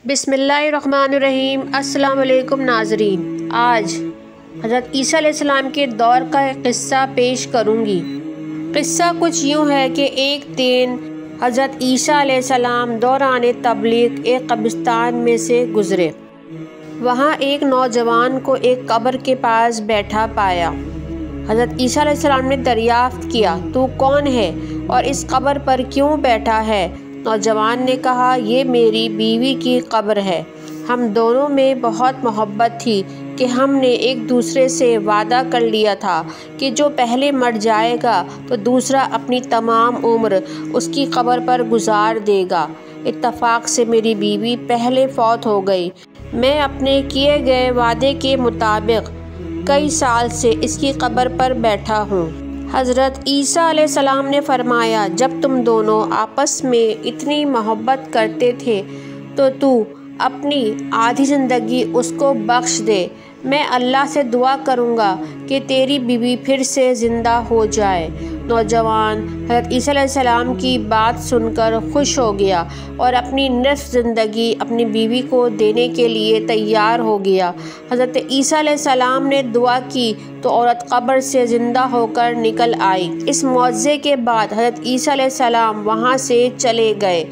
बिस्मिल्लाहिर्रहमानिर्रहीम। अस्सलाम वालेकुम नाज़रीन। आज हज़रत ईसा अलैहिस्सलाम के दौर का एक क़िस्सा पेश करूँगी। क़िस्सा कुछ यूँ है कि एक दिन हज़रत ईसा अलैहिस्सलाम दौरान तबलीग एक कब्रिस्तान में से गुज़रे। वहाँ एक नौजवान को एक कब्र के पास बैठा पाया। हज़रत ईसा अलैहिस्सलाम ने दरियाफ़्त किया, तू कौन है और इस कब्र पर क्यों बैठा है? नौजवान ने कहा, ये मेरी बीवी की कब्र है। हम दोनों में बहुत मोहब्बत थी कि हमने एक दूसरे से वादा कर लिया था कि जो पहले मर जाएगा तो दूसरा अपनी तमाम उम्र उसकी कब्र पर गुजार देगा। इत्तफाक से मेरी बीवी पहले फौत हो गई। मैं अपने किए गए वादे के मुताबिक कई साल से इसकी कब्र पर बैठा हूँ। हज़रत ईसा अलैहिस्सलाम ने फरमाया, जब तुम दोनों आपस में इतनी मोहब्बत करते थे तो तू अपनी आधी ज़िंदगी उसको बख्श दे। मैं अल्लाह से दुआ करूँगा कि तेरी बीवी फिर से ज़िंदा हो जाए। नौजवान हज़रत ईसा अलैहिस्सलाम की बात सुनकर खुश हो गया और अपनी निस्फ़ ज़िंदगी अपनी बीवी को देने के लिए तैयार हो गया। हज़रत ईसा अलैहिस्सलाम ने दुआ की तो औरत कब्र से ज़िंदा होकर निकल आई। इस मौज़े के बाद हज़रत ईसा अलैहिस्सलाम वहाँ से चले गए।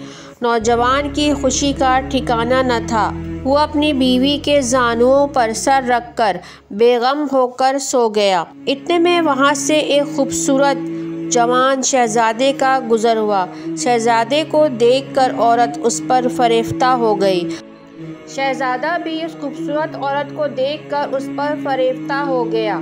नौजवान की खुशी का ठिकाना न था। वो अपनी बीवी के ज़ानुओं पर सर रखकर बेगम होकर सो गया। इतने में वहाँ से एक खूबसूरत जवान शहज़ादे का गुज़र हुआ। शहज़ादे को देखकर औरत उस पर फरेफ्ता हो गई। शहज़ादा भी उस खूबसूरत औरत को देखकर उस पर फरेफ्ता हो गया।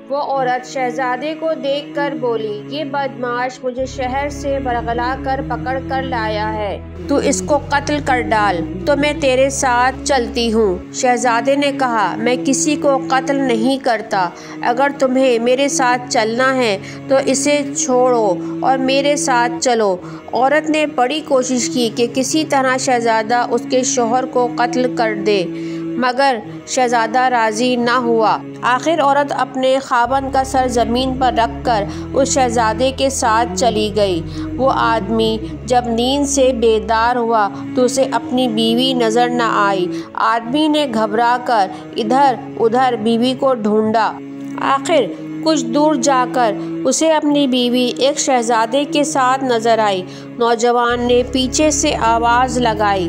वो औरत शहज़ादे को देखकर बोली, ये बदमाश मुझे शहर से बरगला कर पकड़ कर लाया है। तू इसको कत्ल कर डाल तो मैं तेरे साथ चलती हूँ। शहज़ादे ने कहा, मैं किसी को कत्ल नहीं करता। अगर तुम्हें मेरे साथ चलना है तो इसे छोड़ो और मेरे साथ चलो। औरत ने बड़ी कोशिश की कि किसी तरह शहज़ादा उसके शौहर को कत्ल कर दे, मगर शहज़ादा राज़ी ना हुआ। आखिर औरत अपने खावंद का सर ज़मीन पर रखकर उस शहज़ादे के साथ चली गई। वो आदमी जब नींद से बेदार हुआ तो उसे अपनी बीवी नज़र न आई। आदमी ने घबराकर इधर उधर बीवी को ढूंढा। आखिर कुछ दूर जाकर उसे अपनी बीवी एक शहज़ादे के साथ नज़र आई। नौजवान ने पीछे से आवाज़ लगाई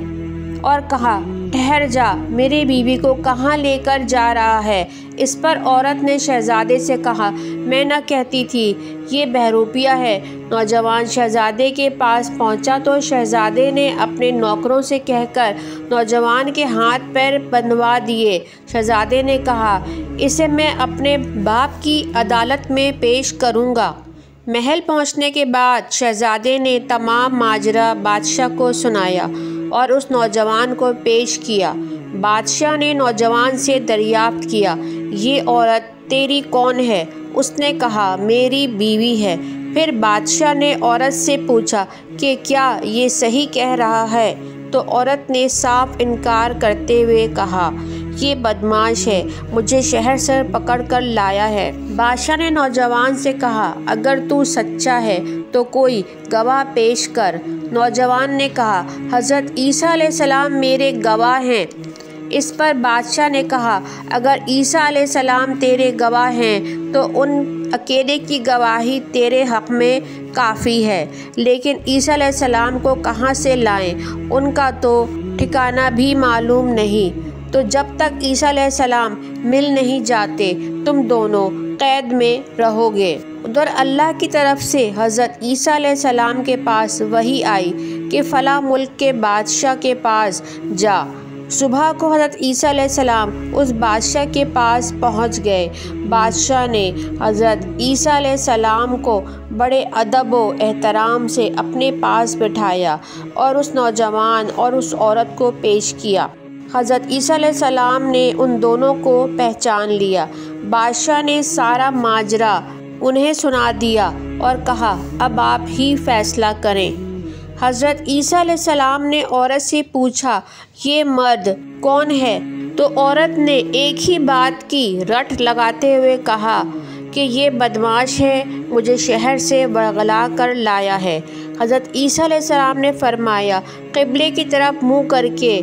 और कहा, ठहर जा, मेरी बीवी को कहाँ लेकर जा रहा है? इस पर औरत ने शहज़ादे से कहा, मैं न कहती थी ये बहरूपिया है। नौजवान शहज़ादे के पास पहुँचा तो शहज़ादे ने अपने नौकरों से कहकर नौजवान के हाथ पैर बंधवा दिए। शहज़ादे ने कहा, इसे मैं अपने बाप की अदालत में पेश करूँगा। महल पहुँचने के बाद शहज़ादे ने तमाम माजरा बादशाह को सुनाया और उस नौजवान को पेश किया। बादशाह ने नौजवान से दरियाफ्त किया, ये औरत तेरी कौन है? उसने कहा, मेरी बीवी है। फिर बादशाह ने औरत से पूछा कि क्या ये सही कह रहा है? तो औरत ने साफ इनकार करते हुए कहा, ये बदमाश है, मुझे शहर से पकड़ कर लाया है। बादशाह ने नौजवान से कहा, अगर तू सच्चा है तो कोई गवाह पेश कर। नौजवान ने कहा, हज़रत ईसा अलैहिस्सलाम मेरे गवाह हैं। इस पर बादशाह ने कहा, अगर ईसा अलैहिस्सलाम तेरे गवाह हैं तो उन अकेले की गवाही तेरे हक़ में काफ़ी है, लेकिन ईसा अलैहिस्सलाम को कहाँ से लाएं? उनका तो ठिकाना भी मालूम नहीं। तो जब तक ईसा अलैहिस्सलाम मिल नहीं जाते तुम दोनों कैद में रहोगे। उधर अल्लाह की तरफ से हज़रत ईसा अलैहिस्सलाम के पास वही आई कि फ़ला मुल्क के बादशाह के पास जा। सुबह को हज़रत ईसा अलैहिस्सलाम उस बादशाह के पास पहुंच गए। बादशाह ने हज़रत ईसा अलैहिस्सलाम को बड़े अदब व एहतराम से अपने पास बिठाया और उस नौजवान और उस औरत को पेश किया। हज़रत ईसा अलैहिस्सलाम ने उन दोनों को पहचान लिया। बादशाह ने सारा माजरा उन्हें सुना दिया और कहा, अब आप ही फैसला करें। हज़रत ईसा अलैहिस्सलाम ने औरत से पूछा, ये मर्द कौन है? तो औरत ने एक ही बात की रट लगाते हुए कहा कि ये बदमाश है, मुझे शहर से बरगला कर लाया है। हज़रत ईसा अलैहिस्सलाम ने फरमाया, क़िबले की तरफ मुँह करके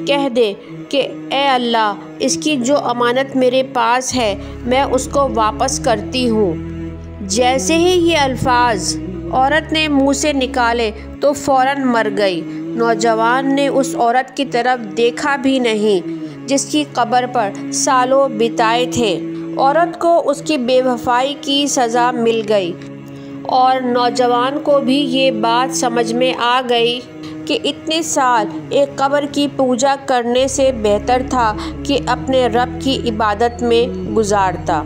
कह दे कि ए अल्लाह, इसकी जो अमानत मेरे पास है मैं उसको वापस करती हूँ। जैसे ही ये अल्फाज औरत ने मुंह से निकाले तो फ़ौरन मर गई। नौजवान ने उस औरत की तरफ देखा भी नहीं जिसकी कब्र पर सालों बिताए थे। औरत को उसकी बेवफाई की सज़ा मिल गई और नौजवान को भी ये बात समझ में आ गई कि इतने साल एक कब्र की पूजा करने से बेहतर था कि अपने रब की इबादत में गुजारता।